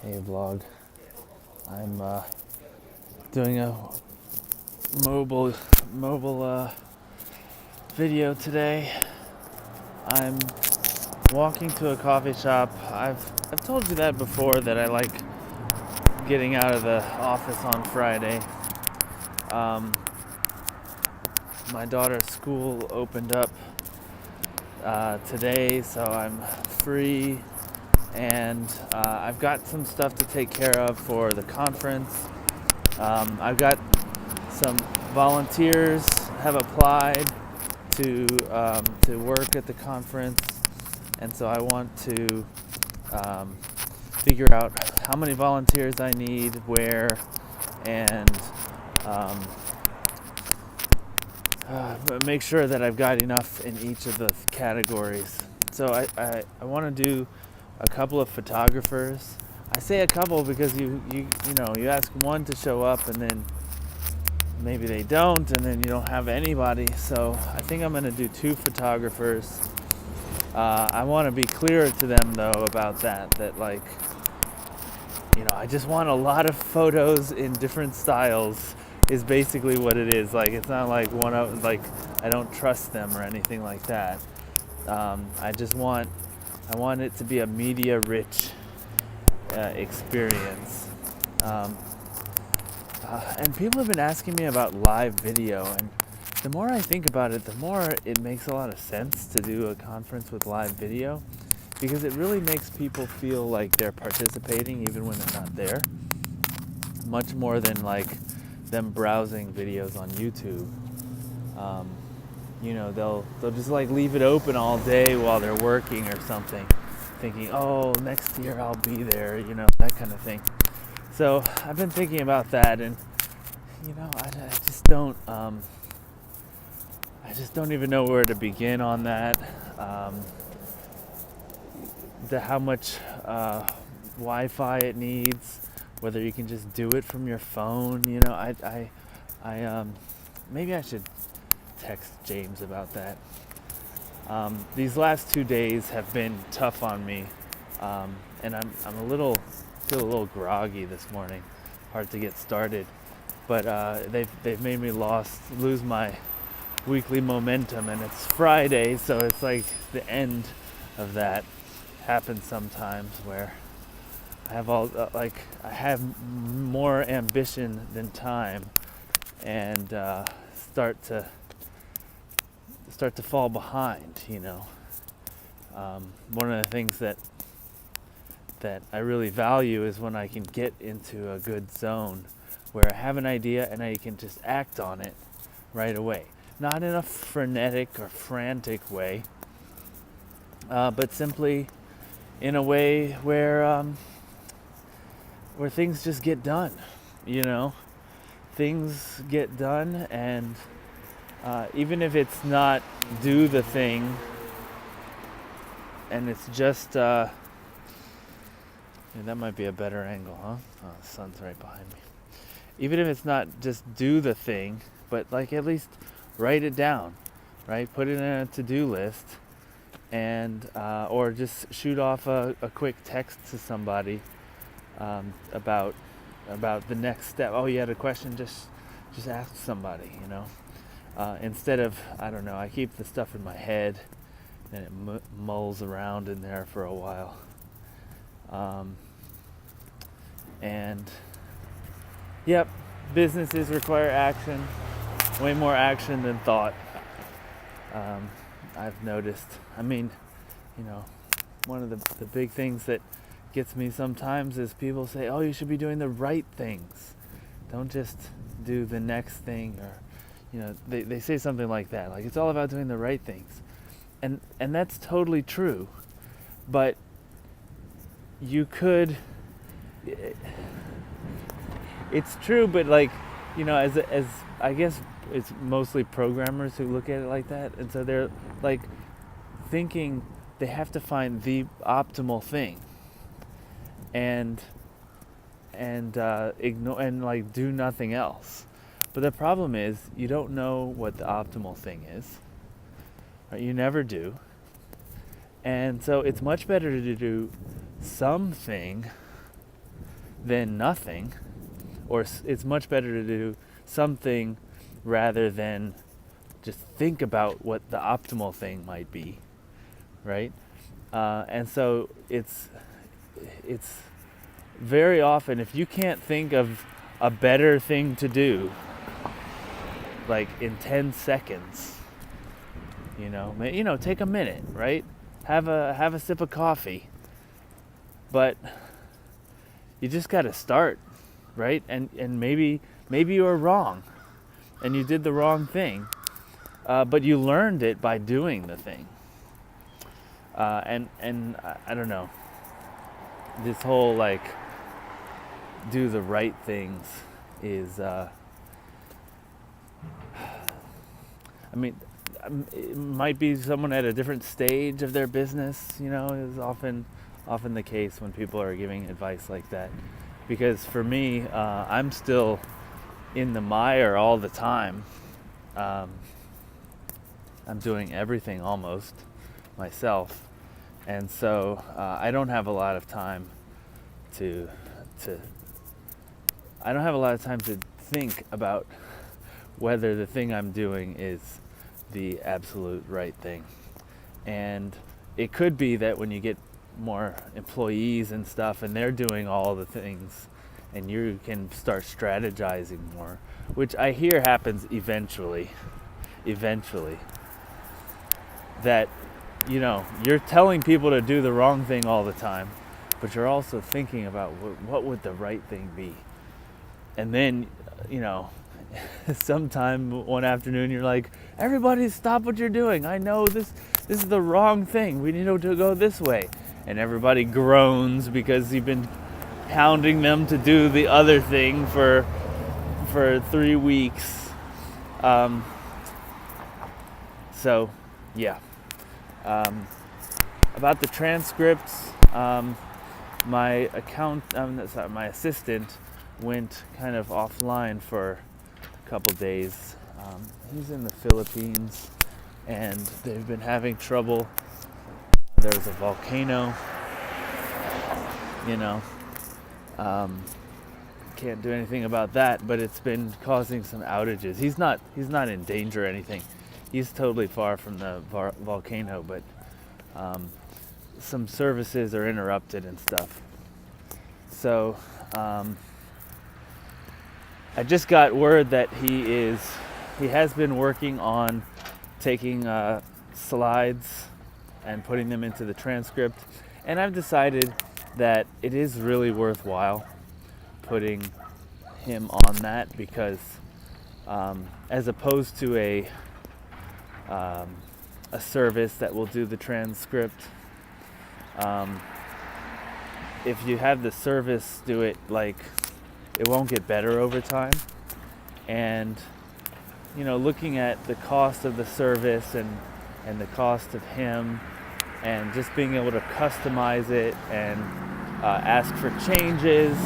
Hey vlog, I'm doing a mobile video today. I'm walking to a coffee shop. I've told you that before, that I like getting out of the office on Friday. My daughter's school opened up today, so I'm free, and I've got some stuff to take care of for the conference. I've got some volunteers have applied to work at the conference, and so I want to figure out how many volunteers I need, where, and make sure that I've got enough in each of the categories. So I want to do a couple of photographers. I say a couple because you ask one to show up, and then maybe they don't, and then you don't have anybody. So I think I'm going to do 2 photographers. I want to be clear to them though about that like, I just want a lot of photos in different styles is basically what it is. Like, it's not like I don't trust them or anything like that. I want it to be a media rich experience. And people have been asking me about live video, and the more I think about it, the more it makes a lot of sense to do a conference with live video, because it really makes people feel like they're participating even when they're not there, much more than like them browsing videos on YouTube. They'll just like leave it open all day while they're working or something, thinking, oh, next year I'll be there, that kind of thing. So I've been thinking about that, and I just don't even know where to begin on that. How much Wi-Fi it needs, whether you can just do it from your phone. Maybe I should text James about that. These last 2 days have been tough on me, and I'm feel a little groggy this morning. Hard to get started, but they've made me lose my weekly momentum, and it's Friday, so it's like the end of that. Happens sometimes where I have I have more ambition than time, and start to fall behind. One of the things that I really value is when I can get into a good zone where I have an idea and I can just act on it right away. Not in a frenetic or frantic way, but simply in a way where things just get done. Things get done, and even if it's not do the thing, and it's just that might be a better angle, huh? Oh, the sun's right behind me. Even if it's not just do the thing, but like at least write it down, right? Put it in a to-do list, and or just shoot off a quick text to somebody about the next step. Oh, you had a question? Just ask somebody, instead of, I don't know, I keep the stuff in my head, and it mulls around in there for a while. And yep, businesses require action, way more action than thought. I've noticed. One of the big things that gets me sometimes is people say, oh, you should be doing the right things. Don't just do the next thing, or they say something like that, like it's all about doing the right things. And that's totally true, but you could, it's true, but like, as I guess it's mostly programmers who look at it like that, and so they're like thinking they have to find the optimal thing, and ignore and like do nothing else. But the problem is you don't know what the optimal thing is, right? You never do. And so it's much better to do something than nothing, or it's much better to do something rather than just think about what the optimal thing might be, right? And so it's very often, if you can't think of a better thing to do, like in 10 seconds, take a minute, right? Have a sip of coffee, but you just got to start, right? And maybe you were wrong, and you did the wrong thing, but you learned it by doing the thing. And I don't know, this whole like do the right things is it might be someone at a different stage of their business, is often the case when people are giving advice like that. Because for me, I'm still in the mire all the time. I'm doing everything almost myself, and so I don't have a lot of time to think about whether the thing I'm doing is the absolute right thing. And it could be that when you get more employees and stuff and they're doing all the things, and you can start strategizing more, which I hear happens eventually, that you're telling people to do the wrong thing all the time, but you're also thinking about what would the right thing be. And then sometime one afternoon you're like, everybody stop what you're doing, I know this is the wrong thing, we need to go this way. And everybody groans because you've been hounding them to do the other thing for 3 weeks. So yeah. About the transcripts, my assistant went kind of offline for a couple days. He's in the Philippines, and they've been having trouble. There's a volcano, can't do anything about that, but it's been causing some outages. He's not in danger or anything. He's totally far from the volcano, but some services are interrupted and stuff. So I just got word that he has been working on taking slides and putting them into the transcript, and I've decided that it is really worthwhile putting him on that, because as opposed to a service that will do the transcript, if you have the service do it, it won't get better over time. And looking at the cost of the service and the cost of him, and just being able to customize it and ask for changes,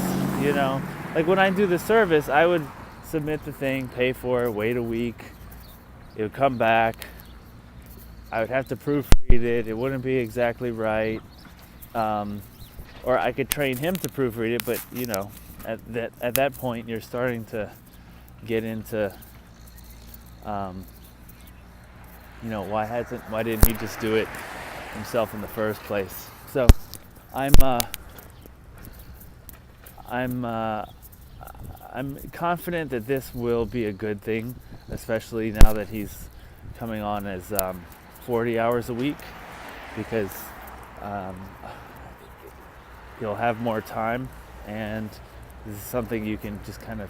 like when I do the service, I would submit the thing, pay for it, wait a week, it would come back, I would have to proofread it, it wouldn't be exactly right, or I could train him to proofread it, but at that point you're starting to get into why didn't he just do it himself in the first place? So I'm confident that this will be a good thing, especially now that he's coming on as 40 hours a week, because he'll have more time, and this is something you can just kind of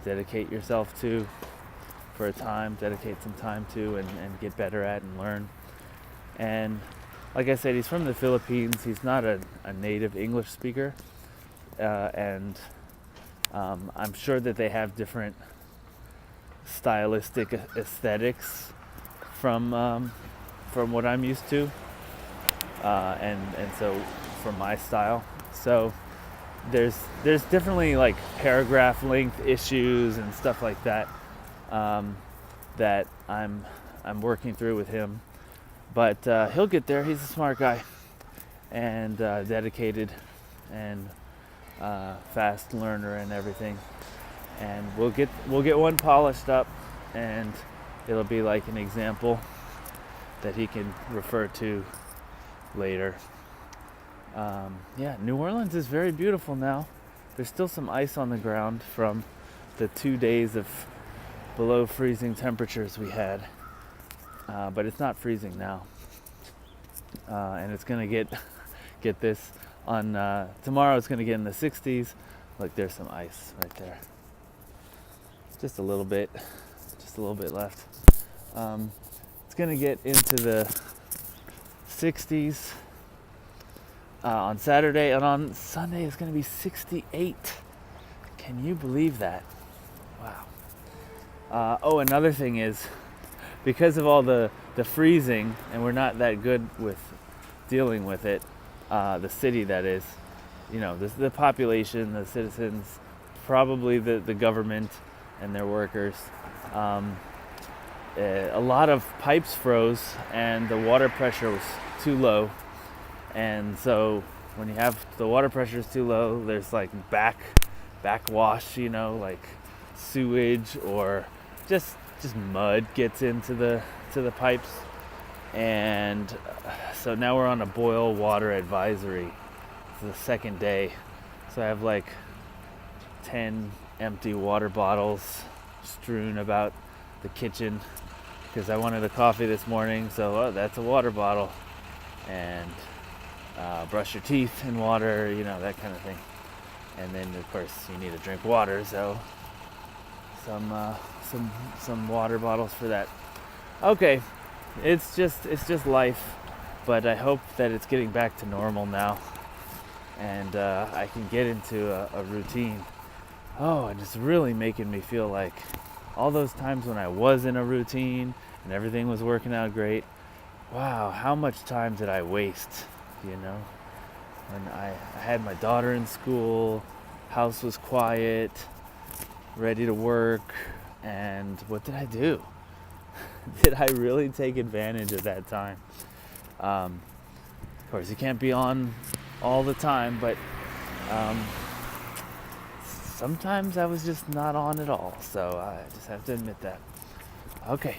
dedicate yourself to for a time, dedicate some time to, and get better at and learn. And like I said, he's from the Philippines. He's not a native English speaker, and I'm sure that they have different stylistic aesthetics from what I'm used to, and so from my style. So there's definitely like paragraph length issues and stuff like that that I'm working through with him. But he'll get there. He's a smart guy and dedicated, and fast learner and everything. And we'll get one polished up, and it'll be like an example that he can refer to later. New Orleans is very beautiful now. There's still some ice on the ground from the 2 days of below freezing temperatures we had, but it's not freezing now. And it's gonna get this on tomorrow. It's gonna get in the 60s. Look, there's some ice right there. Just a little bit left. It's gonna get into the 60s on Saturday, and on Sunday it's gonna be 68. Can you believe that? Wow. Another thing is, because of all the freezing, and we're not that good with dealing with it, the city that is, the population, the citizens, probably the government and their workers, a lot of pipes froze and the water pressure was too low. And so when you have the water pressure is too low, there's like backwash, like sewage or just mud gets into the pipes. And so now we're on a boil water advisory. It's the second day. So I have like 10 empty water bottles strewn about the kitchen because I wanted a coffee this morning. So that's a water bottle. And brush your teeth in water, that kind of thing. And then of course you need to drink water, so some water bottles for that. Okay, it's just life, but I hope that it's getting back to normal now, and I can get into a routine. And it's really making me feel like all those times when I was in a routine and everything was working out great. Wow, how much time did I waste? When I had my daughter in school, house was quiet, ready to work, and what did I do? Did I really take advantage of that time? Of course, you can't be on all the time, but sometimes I was just not on at all, so I just have to admit that. Okay,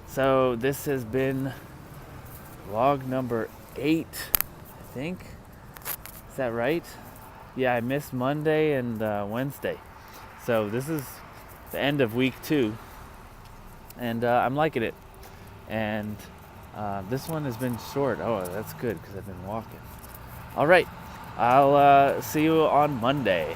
so this has been vlog number 8, I think. Is that right? Yeah, I missed Monday and Wednesday. So this is the end of week 2. And I'm liking it. And this one has been short. Oh, that's good because I've been walking. All right. I'll see you on Monday.